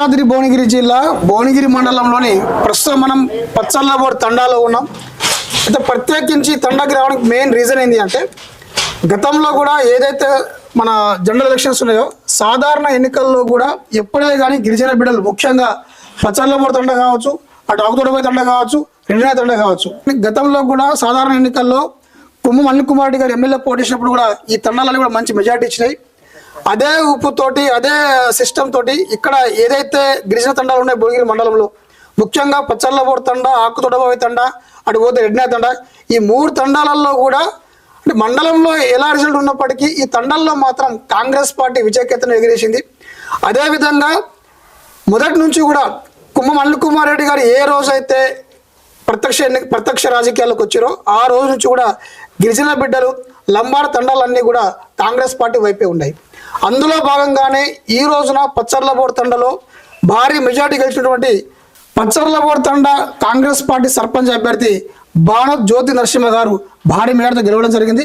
యాదాద్రి భువనగిరి జిల్లా భువనగిరి మండలంలోని ప్రస్తుతం మనం పచ్చర్లబోర్డు తండాలో ఉన్నాం. అయితే ప్రత్యేకించి తండాకి రావడానికి మెయిన్ రీజన్ ఏంటి అంటే గతంలో కూడా ఏదైతే మన జనరల్ ఎలక్షన్స్ ఉన్నాయో సాధారణ ఎన్నికల్లో కూడా ఎప్పుడే కానీ గిరిజన బిడ్డలు ముఖ్యంగా పచ్చర్లబోర్డు తండ కావచ్చు, అటు ఆకుతోడబోయే తండ కావచ్చు, రెండునే తండ కావచ్చు, గతంలో కూడా సాధారణ ఎన్నికల్లో కుమ్మం అనిల్ కుమార్ రెడ్డి గారు ఎమ్మెల్యే పోటీ చేసినప్పుడు కూడా ఈ తండాలని కూడా మంచి మెజార్టీ ఇచ్చినాయి. అదే ఉప్పుతోటి అదే సిస్టమ్ తోటి ఇక్కడ ఏదైతే గిరిజన తండాలు ఉన్నాయి భువనగిరి మండలంలో ముఖ్యంగా పచ్చర్లబోర్డు తండ, ఆకుతోడబోయే తండ, అటు పోతే రెడ్డినే తండ, ఈ 3 తండాలలో కూడా అంటే మండలంలో ఎలా రిజల్ట్ ఉన్నప్పటికీ ఈ తండాల్లో మాత్రం కాంగ్రెస్ పార్టీ విజయకేతనం ఎగిరేసింది. అదేవిధంగా మొదటి నుంచి కూడా కుమ్మం అనిల్ కుమార్ రెడ్డి గారు ఏ రోజైతే ప్రత్యక్ష రాజకీయాల్లోకి వచ్చారో ఆ రోజు నుంచి కూడా గిరిజన బిడ్డలు లంబాడ తండాలన్నీ కూడా కాంగ్రెస్ పార్టీ వైపే ఉన్నాయి. అందులో భాగంగానే ఈ రోజున పచ్చర్లబోర్డు తండలో భారీ మెజార్టీ గెలిచినటువంటి పచ్చర్లబోర్డు తండ కాంగ్రెస్ పార్టీ సర్పంచ్ అభ్యర్థి బాణత్ జ్యోతి నరసింహ గారు భారీ మెజార్టీతో గెలవడం జరిగింది.